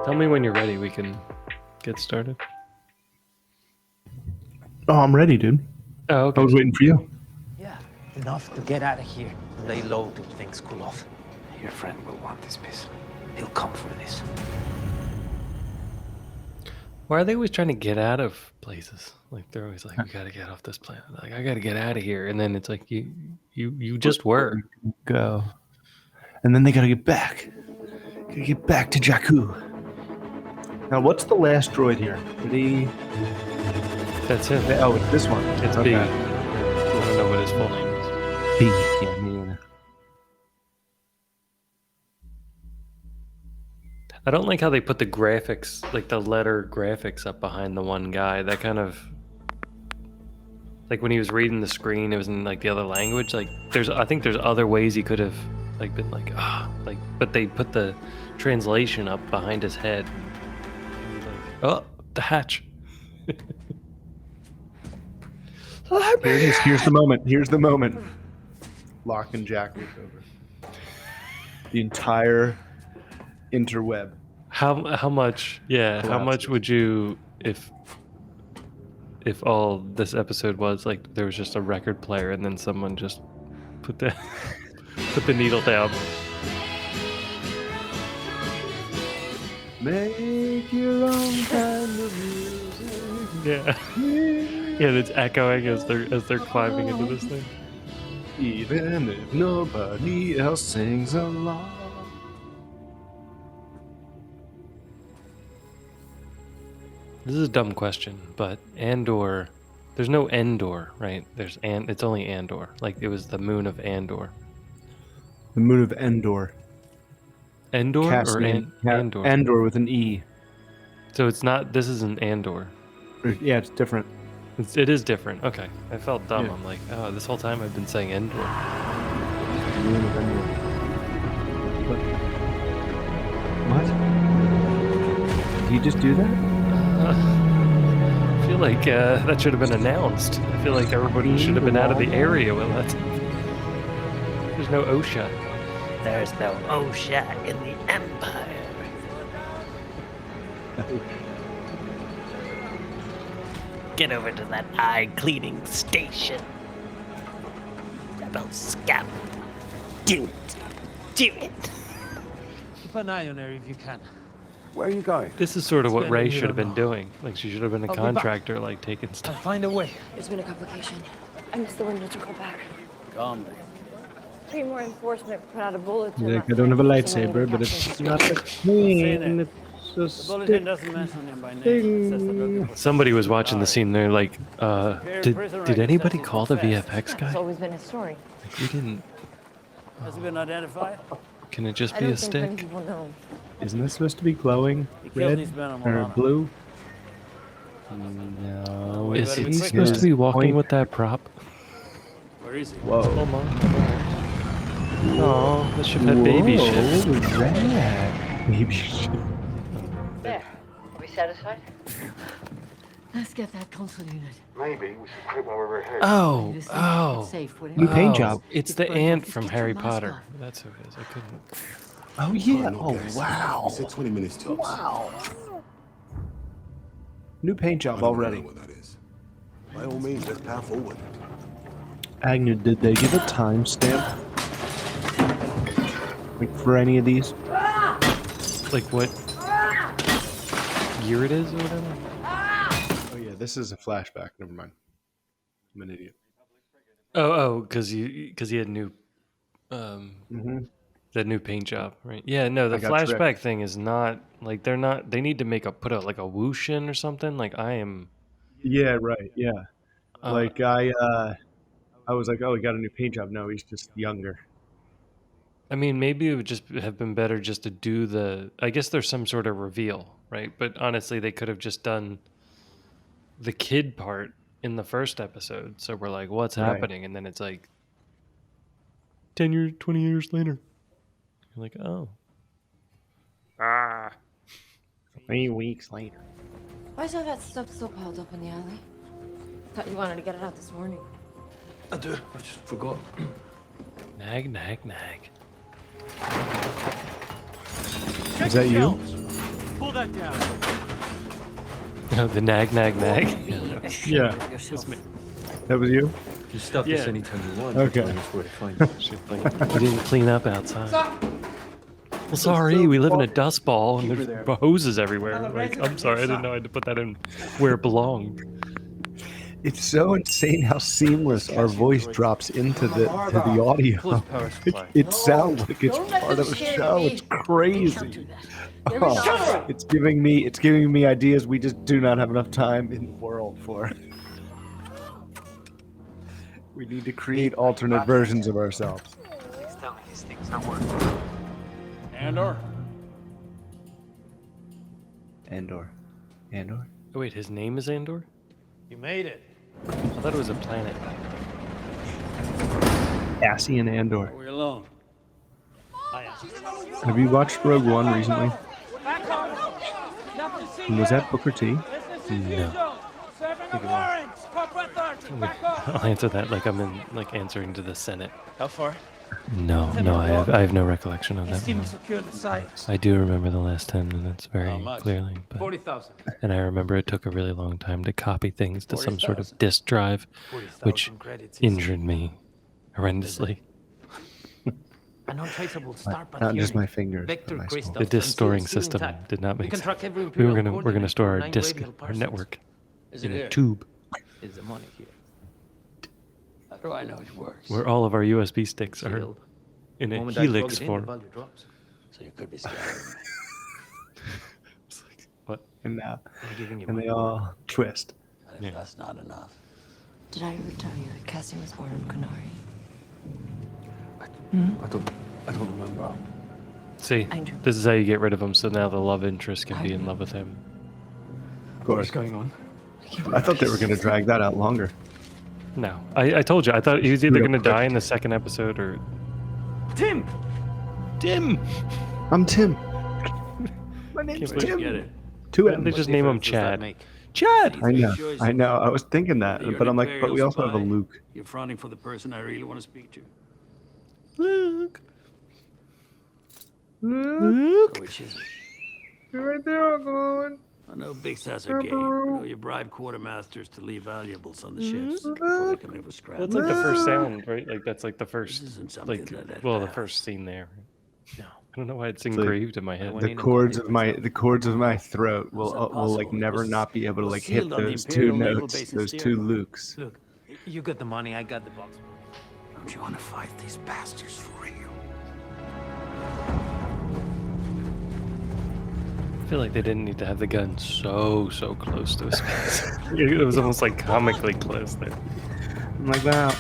Tell me when you're ready. We can get started. Oh, I'm ready, dude. Oh, okay. I was waiting for you. Yeah, enough to get out of here. Lay low till things cool off. Your friend will want this piece. He'll come for this. Why are they always trying to get out of places? Like they're always like, "We gotta get off this planet." Like I gotta get out of here, and then it's like you just were. Go. And then they gotta get back. Gotta get back to Jakku. Now, what's the last droid here? Ready? That's him. Oh, it's this one. It's B. I don't know what his full name is. B. Yeah, me neither. I don't like how they put the graphics, like the letter graphics, up behind the one guy. That kind of, like when he was reading the screen, it was in like the other language. Like I think there's other ways he could have like been like but they put the translation up behind his head. Oh, the hatch. Here it is. Here's the moment. Here's the moment. Lock and Jack was over. The entire interweb. How much? Yeah, how much would you if all this episode was like there was just a record player and then someone just put the needle down. Make your own kind of music. Yeah. Yeah, and it's echoing as they're climbing into this thing. Even if nobody else sings along. This is a dumb question, but Andor, there's no Endor, right? It's only Andor. Like it was the moon of Andor. The moon of Endor. Endor Cassian, or Andor? Andor with an E. So it's not. This isn't Andor. Yeah, it's different. It is different. Okay, I felt dumb. Yeah. I'm like, oh, this whole time I've been saying Endor. The moon of Endor. What? Did you just do that? I feel like that should have been announced. I feel like everybody should have been out of the area when that. There's no OSHA. There's no OSHA in the Empire. Get over to that eye-cleaning station. Rebel scout. Do it. Do it. Keep an eye on her if you can. Where are you going? This is sort of what Spend Ray a should have been little doing. Like she should have been a I'll be back. contractor, like taking I'll stuff. find a way. There's been a complication. I missed the window to go back. Calm down. 3 more enforcement put out a bulletin. Like, I don't have a lightsaber, but it's not a thing. It's a The bulletin stick. doesn't mention him by name. It says the drug dealer. Somebody was watching the scene. They're like, did anybody call the VFX It's guy? always been his story. Like, we didn't. Has he been identified? Can it just I be don't a think many stick? people know. Isn't this supposed to be glowing He killed red these men on or Moana. blue? No. We Is better he be quick. supposed to be walking Point. with that prop? Where is he? Whoa. Oh, the ship had baby Whoa, ships. red. Baby ship. There. Are we satisfied? Let's get that console unit. Maybe we should quit while we're here. Oh, It's oh. safe, would it? New paint job. It's the ant from Harry Potter. That's who it is. I couldn't. Oh yeah. no Oh gas. wow. You said 20 minutes tops. Wow. New paint I job don't already. know what that is. By all means, let's power forward. Agnew, did they give a timestamp? Like for any of these? Like what year it is or whatever? Oh yeah, this is a flashback. Never mind. I'm an idiot. Oh, because he had new, that new paint job, right? Yeah, no, the I got flashback tricked. thing is not like they're not. They need to put like a whoosh in or something. Like I am. Yeah, right. Yeah. Uh, Like I was like, oh, he got a new paint job. No, he's just younger. I mean, maybe it would just have been better just to do the. I guess there's some sort of reveal, right? But honestly, they could have just done the kid part in the first episode. So we're like, what's Right. happening? And then it's like 10 years, 20 years later. You're like, oh. 3 weeks later. Why is all that stuff still piled up in the alley? Thought you wanted to get it out this morning. I do. I just forgot. Nag, nag, nag. Is that you? Pull let down. Oh, the nag. Yeah. That was you? You stop Yeah. this anytime you want. Okay. Telling us where to find you. Shit, like, we didn't clean up outside. Well, sorry, we live in a dust ball and there's hoses everywhere. Like, I'm sorry, I didn't know I had to put that in where it belonged. It's so insane how seamless our voice drops into the audio. It sounds like it's part of a show. It's crazy. Oh, it's giving me ideas we just do not have enough time in the world for. We need to create alternate versions of ourselves. Andor? Andor. Oh, wait, his name is Andor? You made it. I thought it was a planet. Cassian Andor. We're alone. Have you watched Rogue One recently? Was that Booker T? No. I'll answer that like I'm answering to the Senate. How far? No, I have no recollection of that. Steam secure the site. I do remember the last 10 minutes very much? clearly, but, 40,000. and I remember it took a really long time to copy things to some sort of disk drive, 40,000 which credits. injured me horrendously. An untraceable start Not just my theory. fingers. but Vector my soul. crystals The disk and storing seal system intact. did not We make can sense. track every We were imperial gonna coordinate store our 9 disk, radial our parsecs. network, Is in it a here? tube Is the money here? How do I know it works? where all of our USB sticks are Sealed. in a Moment I plug helix it in, the form. value drops. So you could be scared. It's like, what? And I'm giving you and money. they all twist. And if that's not enough. Did I ever tell you that Cassian was born in Kunari? I don't remember. See, I do. this is how you get rid of him, so now the love interest can be in love with him. Of course. What's going on? I thought they were going to drag that out longer. No, I told you, I thought he was either Real going to quick. die in the second episode or... Tim! Tim! I'm Tim. My name's Can't wait to Tim. Get it. Two They M's. just name him What difference does that Chad. make? Chad! I know. I was thinking that, You're but an I'm like, but we Imperial also have a spy. Luke. You're fronting for the person I really want to speak to. Luke! Which is it? Right there, Uncle. I know big stats are gay. I know you bribe quartermasters to leave valuables on the ships before they come in for scrap. That's like the first sound, right? Like, that's like the first, This isn't something like, that well, the fast. first scene there. No. I don't know why it's like engraved in my head. The cords of my throat will How's that will like possible? It never was- not be able to was like hit sealed on the those two Imperial Naval notes, Base in those two Steerable. Lukes. Look, you got the money, I got the box. Don't you want to fight these bastards for real? I feel like they didn't need to have the gun so close to his face. It was almost like comically close there. I'm like, well,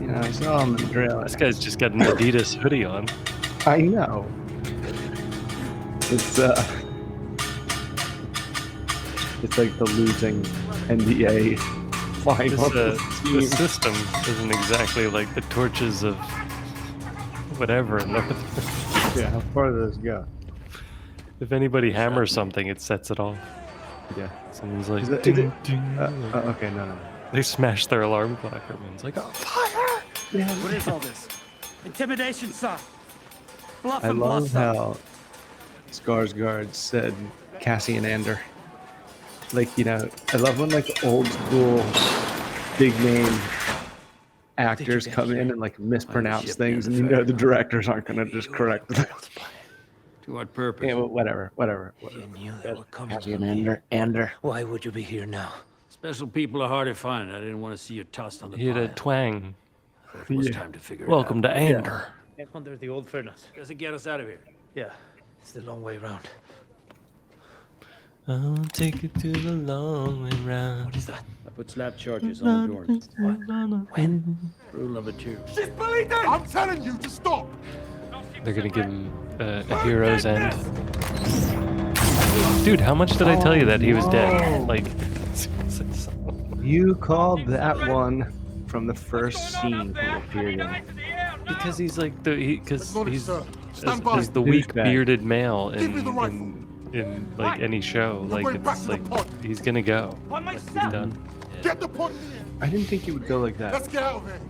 you know, I saw him in the drill. This guy's just got an Adidas hoodie on. I know. It's like the losing NDA final. The team. system isn't exactly like the torches of whatever. Yeah, how far does this go? If anybody hammers something, it sets it off. Yeah. Someone's like, Is it- ding, is it- ding. Okay, no. They smash their alarm clock. Everyone's like, oh, fire! What is all this? Intimidation, sir. Bluff I and love bluster. how Skarsgård said Cassian Andor. Like, you know, I love when like old school big name actors come in and like mispronounce ship things, and never you know failed. the directors aren't gonna just correct them. To what purpose? Yeah, well, whatever. You knew they were coming. Cassian Andor. Why would you be here now? Special people are hard to find. I didn't want to see you tossed on the He had a pile. twang. It was time to figure Welcome it to out. Andor. Under the old furnace. Does it get us out of here? Yeah, it's the long way round. I'll take you to the long way round. What is that? I put slap charges on the Dorns. When? Rule number 2. I'm telling you to stop. They're gonna give him a hero's end. Dude, how much did I tell you that he was dead? Like, You called that one from the first scene he appeared in. because he's like because Good morning, he's sir. Stand by. as the weak Douchebag. bearded male Give me the rifle. in like any show. We're Like going back it's to the like pod. he's gonna go. Like, he's done. Get the pod in the air. I didn't think he would go like Let's that. get out of here.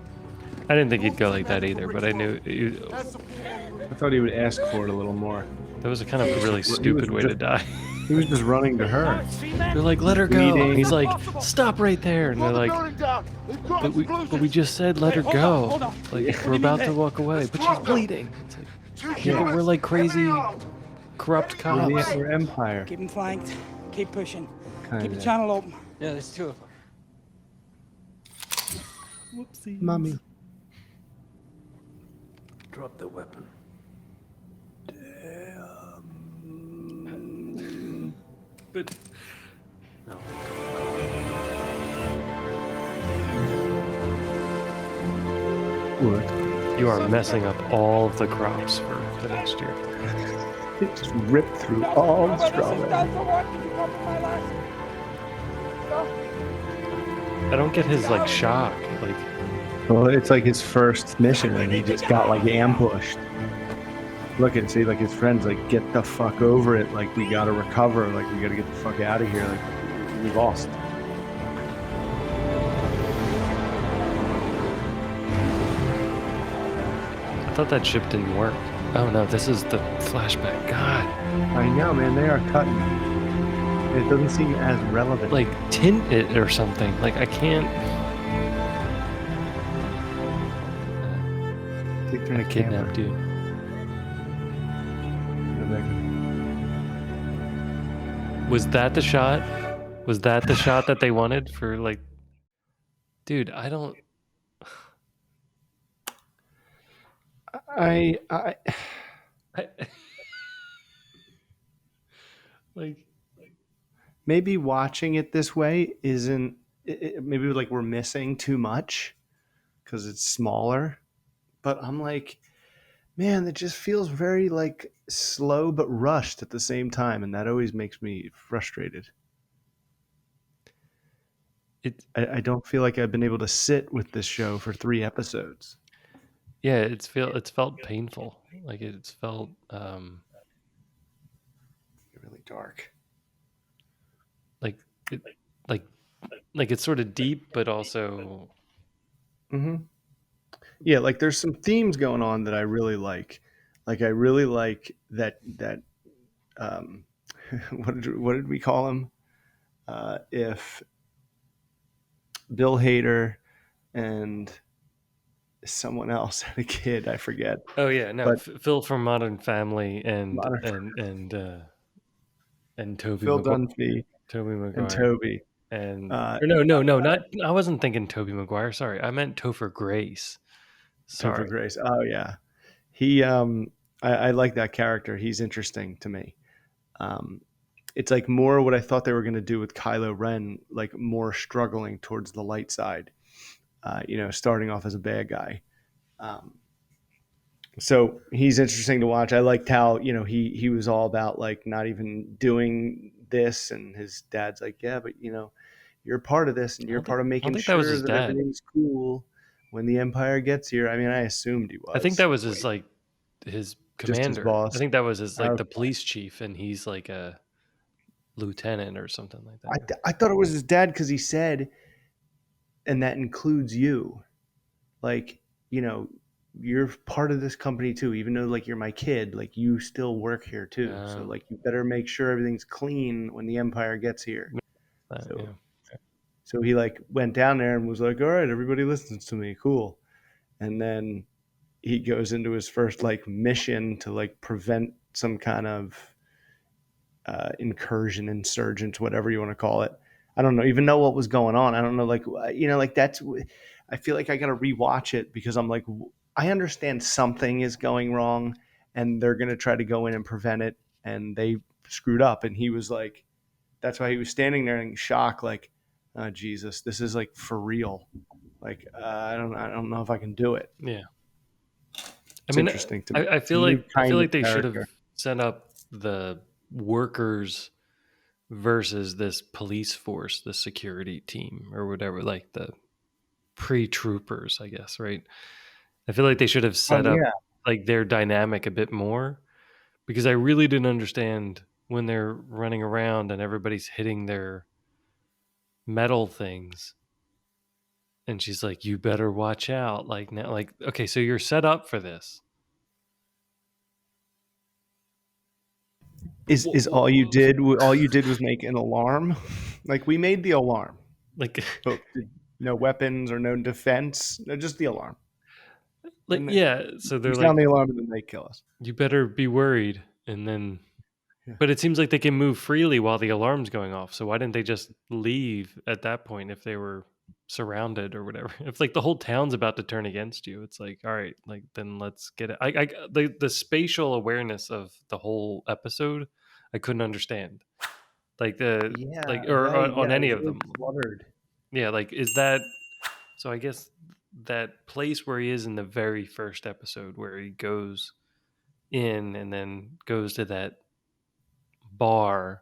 I didn't think he'd go like that either, but I knew I thought he would ask for it a little more. that was a kind of a really stupid way to die. He was just running to her. They're like, let her go. Bleeding. And he's like, stop right there. And they're like, but we just said let her go. Like, we're about to walk away, but she's bleeding. It's like, yeah, but we're like crazy, corrupt cops. We're Empire. Keep them flanked. Keep pushing. Keep Kinda. the channel open. Yeah, there's two of them. Whoopsie. Mommy. Drop the weapon. But No. What? you are messing up all of the crops for the next year. It just ripped through all the strawberries. I don't get his like shock. Like, Well, it's like his first mission, and he just got like ambushed. Look at, see, like his friends, like, get the fuck over it. Like, we gotta recover. Like, we gotta get the fuck out of here. Like, we lost. I thought that ship didn't work. Oh no, this is the flashback. God, I know, man. They are cutting. It doesn't seem as relevant. like tint it or something. Like I can't. They turn I the kidnapped camera. you. Was that the shot? Was that the shot that they wanted for like? Dude, I don't. I I, like. maybe watching it this way isn't. Maybe like we're missing too much because it's smaller. But I'm like, man, it just feels very like slow but rushed at the same time, and that always makes me frustrated. I don't feel like I've been able to sit with this show for 3 episodes. Yeah, it's felt painful. Like it's felt Really dark. like it, like it's sort of deep, but also Mm-hmm. Yeah, like there's some themes going on that I really like. Like I really like that what did we call him? If Bill Hader and someone else had a kid, I forget. oh yeah, no, But Phil from Modern Family and Modern- Toby Phil Dunphy Maguire and Toby. and Uh, or no, not I wasn't thinking Toby Maguire. Sorry, I meant Topher Grace. Topher Sorry. Grace. Oh yeah, he. I like that character. He's interesting to me. It's like more what I thought they were going to do with Kylo Ren, like more struggling towards the light side. Starting off as a bad guy. So he's interesting to watch. I liked how he was all about like not even doing this, and his dad's like, yeah, but you're part of this, and you're part of making think that was sure his that dad. everything's cool when the Empire gets here. I mean, I assumed he was. I think that was his like his Just his commander. boss. I think that was his like Okay. the police chief, and he's like a lieutenant or something like that. I thought it was his dad because he said, and that includes you. Like, you're part of this company too, even though like you're my kid, like you still work here too. So like you better make sure everything's clean when the Empire gets here. So, Yeah. so he like went down there and was like, all right, everybody listens to me. Cool. And then he goes into his first like mission to like prevent some kind of incursion, insurgents, whatever you want to call it. I don't even know what was going on. I don't know, like that's. I feel like I got to rewatch it because I'm like, I understand something is going wrong, and they're gonna try to go in and prevent it, and they screwed up. And he was like, that's why he was standing there in shock, like, oh, Jesus, this is like for real. Like, I don't know if I can do it. Yeah. It's interesting to me. I It's a feel new like kind of they should have character. set up the workers versus this police force, the security team or whatever, like the pre-troopers, I guess, right? I feel like they should have set up Yeah. like their dynamic a bit more, because I really didn't understand when they're running around and everybody's hitting their metal things. and she's like, "You better watch out." Like now, like okay, so you're set up for this. Is all you did? All you did was make an alarm. Like we made the alarm, Like, but no weapons or no defense. No, just the alarm. like And yeah. So we they're like, sound the alarm, and then they kill us. "You better be worried," and then. Yeah. But it seems like they can move freely while the alarm's going off. So why didn't they just leave at that point if they were surrounded or whatever? If like the whole town's about to turn against you, it's like, all right, like then let's get it. The spatial awareness of the whole episode, I couldn't understand. Like the Yeah, like or right. on Yeah, it any was of really them. cluttered. Yeah, like is that so? I guess that place where he is in the very first episode where he goes in and then goes to that bar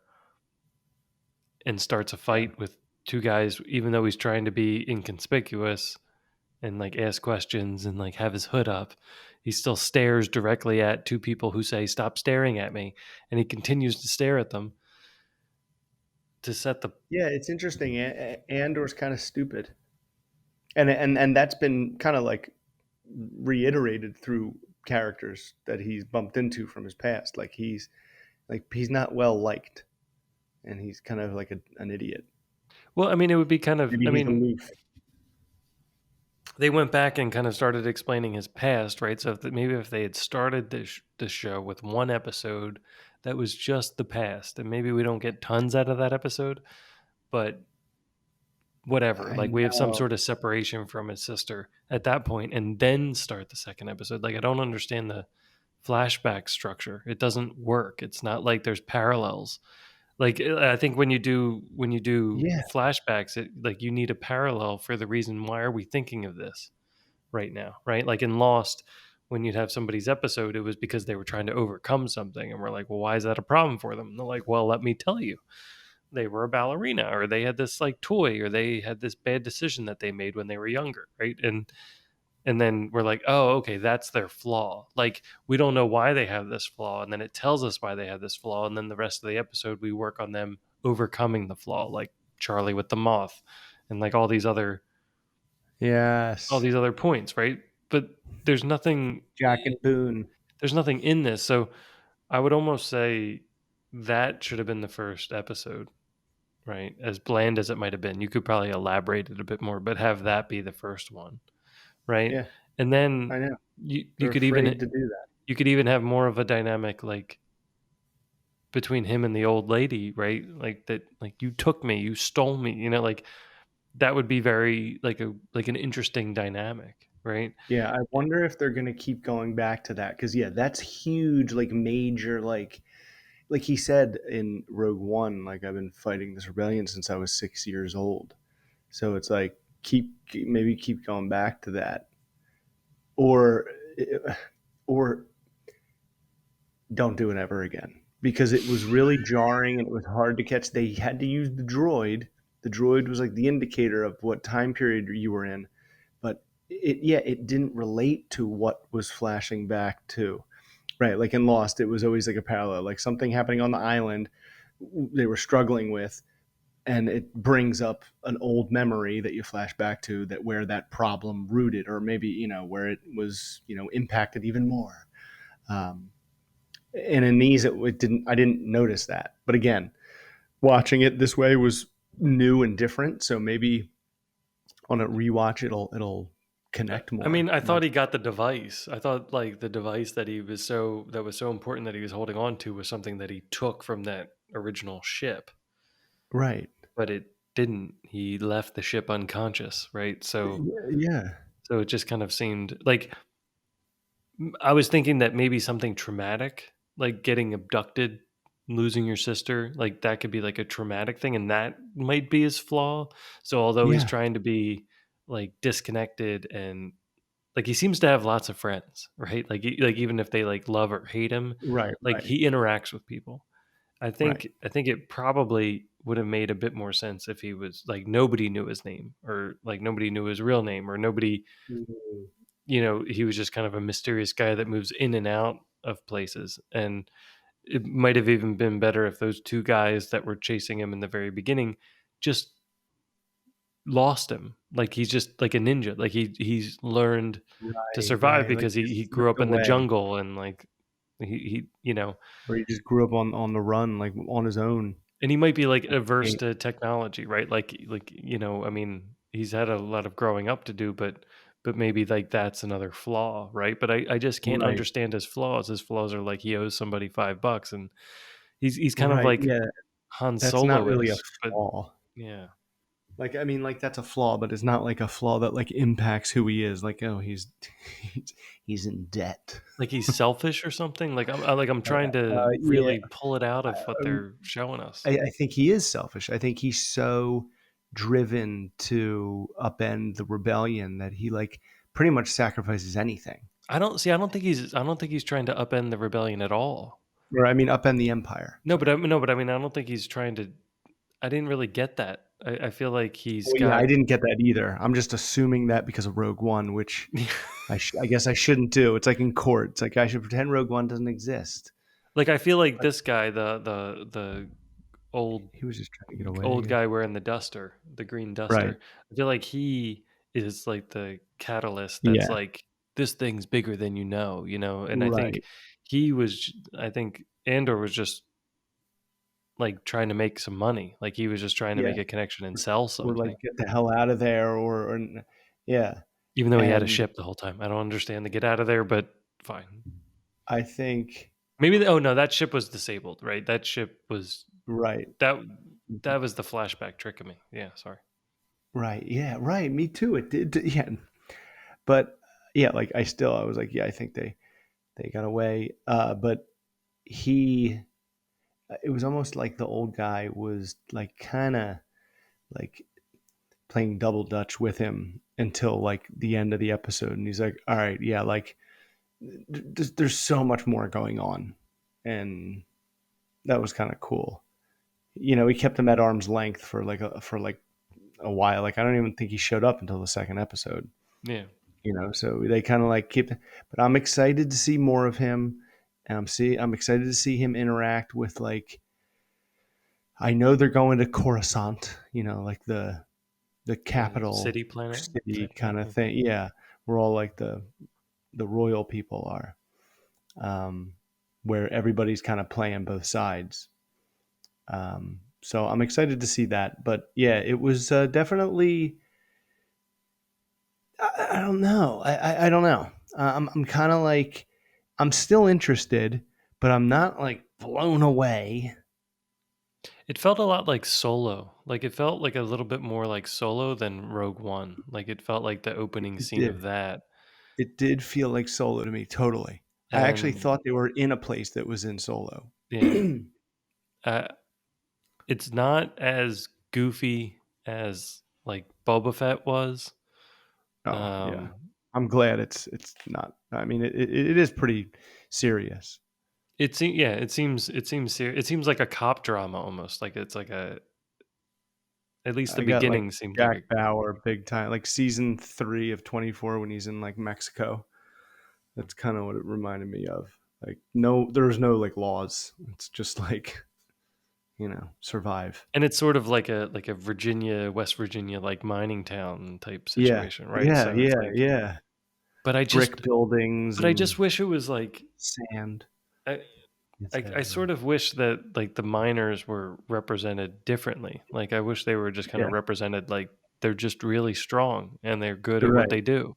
and starts a fight with two guys, even though he's trying to be inconspicuous and like ask questions and like have his hood up. He still stares directly at two people who say, "Stop staring at me," and he continues to stare at them to set the. Yeah, it's interesting. Andor's kind of stupid, and that's been kind of like reiterated through characters that he's bumped into from his past. He's not well liked, and he's kind of like an idiot. Well, I mean, it would be kind of. Maybe I he's mean, aloof. they went back and kind of started explaining his past, right? So maybe if they had started this show with one episode that was just the past, and maybe we don't get tons out of that episode, but whatever, I like we have some know. sort of separation from his sister at that point and then start the second episode. Like I don't understand the flashback structure. It doesn't work. It's not like there's parallels. Like I think when you do Yeah, flashbacks, it like you need a parallel for the reason why are we thinking of this right now, right? Like in Lost, when you'd have somebody's episode, it was because they were trying to overcome something, and we're like, well, why is that a problem for them? And they're like, well, let me tell you, they were a ballerina, or they had this like toy, or they had this bad decision that they made when they were younger, right? And then we're like, oh, okay, that's their flaw. Like we don't know why they have this flaw, and then it tells us why they have this flaw, and then the rest of the episode we work on them overcoming the flaw, like Charlie with the moth, and like all yes, these other points, right? But there's nothing Jack and Boone. there's nothing in this. So I would almost say that should have been the first episode, right? As bland as it might have been, you could probably elaborate it a bit more, but have that be the first one, right? Yeah, And then I know. you They're could afraid even to do that. you could even have more of a dynamic like between him and the old lady, right? Like that, like you took me, you stole me, like that would be very like an interesting dynamic, right? Yeah, I wonder if they're gonna keep going back to that because yeah, that's huge, like major, like he said in Rogue One, like I've been fighting this rebellion since I was 6 years old. So it's like maybe keep going back to that, or or don't do it ever again because it was really jarring and it was hard to catch. They had to use the droid. The droid was like the indicator of what time period you were in, but it didn't relate to what was flashing back to. Right, like in Lost, it was always like a parallel, like something happening on the island they were struggling with, and it brings up an old memory that you flash back to that where that problem rooted, or maybe where it was impacted even more. Um, and in these, it didn't. I didn't notice that, but again, watching it this way was new and different. So maybe on a rewatch, it'll connect more. I mean, I thought he got the device. I thought like the device that was so important that he was holding on to was something that he took from that original ship. Right. But it didn't. He left the ship unconscious, right? So Yeah. so it just kind of seemed like I was thinking that maybe something traumatic, like getting abducted, losing your sister, like that could be like a traumatic thing, and that might be his flaw. So although he's Yeah. trying to be like disconnected and like he seems to have lots of friends, right? Like even if they like love or hate him, Right. like Right. he interacts with people. Right. I think it probably would have made a bit more sense if he was like nobody knew his name or like nobody knew his real name or nobody, Mhm. he was just kind of a mysterious guy that moves in and out of places. And it might have even been better if those two guys that were chasing him in the very beginning just lost him, like he's just like a ninja. Like he's learned to survive right. Like because he he grew slipped up in the away, jungle and like he or he just grew up on the run, like on his own. and he might be like averse He- to technology, right? Like I mean, he's had a lot of growing up to do, but maybe like that's another flaw, right? But I just can't Right, understand his flaws. His flaws are like he owes somebody $5 and he's kind of right. like Yeah, Han that's not really a Solo-ish, but flaw. yeah. Like, I mean, like that's a flaw, but it's not like a flaw that like impacts who he is. Like, oh, he's, he's in debt. Like he's selfish or something. I'm trying to Yeah, really pull it out of what um, they're showing us. I think he is selfish. I think he's so driven to upend the rebellion that he like pretty much sacrifices anything. I don't see. I don't think he's trying to upend the rebellion at all. Or I mean, upend the empire. No, Sorry. but I mean, I don't think he's trying to. I didn't really get that. I feel like he's Well, yeah, I got. didn't get that either. I'm just assuming that because of Rogue One, which I guess I shouldn't do. It's like in court. It's like I should pretend Rogue One doesn't exist. Like I feel like this guy, the old He was just trying to get away. old guy wearing the duster, the green Right. duster. I feel like he is like the catalyst that's Yeah. like this thing's bigger than you know. And I think Right. he was. I think Andor was just like trying to make some money. Like he was just trying to Yeah. make a connection and sell Or like something, get the hell out of there, or yeah. even though he had a And ship the whole time. I don't understand the get out of there, but fine. I think Maybe. Oh no, that ship was disabled, right? That ship was right. that. That was the flashback tricking me. Yeah, sorry. Right. Yeah. Right. Me too. It did. Yeah. But yeah, like I was like, yeah, I think they got away. But he, it was almost like the old guy was like kind of like playing double dutch with him until like the end of the episode, and he's like, all right, yeah, like there's so much more going on, and that was kind of cool. You know, he kept him at arm's length for like a while. Like I don't even think he showed up until the second episode. Yeah. You know, so they kind of like keep. But I'm excited to see more of him, and I'm excited to see him interact with like. I know they're going to Coruscant. You know, like the capital City planet city type kind thing. of thing. Yeah, where all like the royal people are, where everybody's kind of playing both sides. So I'm excited to see that. But yeah, it was definitely. I don't know. I don't know. I'm kind of like I'm still interested, but I'm not like blown away. It felt a lot like Solo. Like it felt like a little bit more like Solo than Rogue One. Like it felt like the opening It scene did. of that. It did feel like Solo to me, totally. I actually And thought they were in a place that was in Solo. yeah, uh, it's not as goofy as like Boba Fett was. Oh yeah, Um, I'm glad it's not. I mean, it is pretty serious. it seems like a cop drama almost. Like it's like a at least the I got like beginning seems like Jack Bauer big time, like season 3 of 24 when he's in like Mexico. That's kind of what it reminded me of. Like no, there's no like laws. It's just like survive. and it's sort of like a Virginia, West Virginia like mining town type Yeah, situation, right? yeah, So it's yeah, like yeah. but Brick buildings I and just wish it was like sand. I, It's, I sort of wish that like the miners were represented differently. Like I wish they were just kind yeah, of represented like they're just really strong and they're good at what right. they do.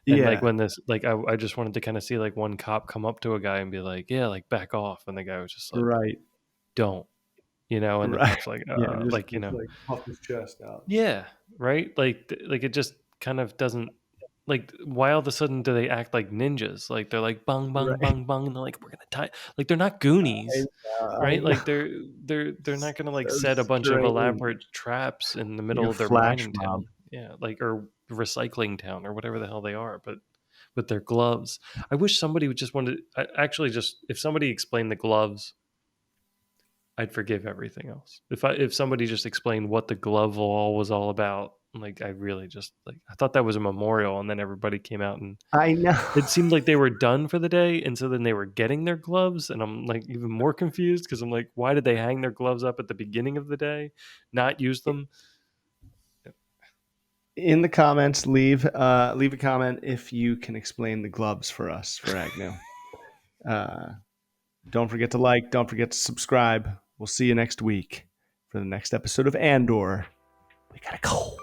And like Yeah, when this like I just wanted to kind of see like one cop come up to a guy and be like, yeah, like back off, and the guy was just like, right, don't, and the right. cop's like, Yeah, just, like like puff his chest out. yeah, right, like it just kind of doesn't. Like, why all of a sudden do they act like ninjas? Like they're like bang bang Right. bang bang, and they're like we're gonna tie. Like they're not I, Goonies, I right? know. Like they're not gonna like So set a bunch of strange. elaborate traps in the Like middle a of their flash mining mob. town, yeah, like or recycling town or whatever the hell they are, but with their gloves. I wish somebody would just wanted. Actually, just if somebody explained the gloves, I'd forgive everything else. If somebody just explained what the glove wall was all about, like I really just like I thought that was a memorial, and then everybody came out and I know. it seemed like they were done for the day, and so then they were getting their gloves, and I'm like even more confused because I'm like, why did they hang their gloves up at the beginning of the day, not use them? in the comments, leave a comment if you can explain the gloves for us for Agnew. Don't forget to like. Don't forget to subscribe. We'll see you next week for the next episode of Andor. We gotta go.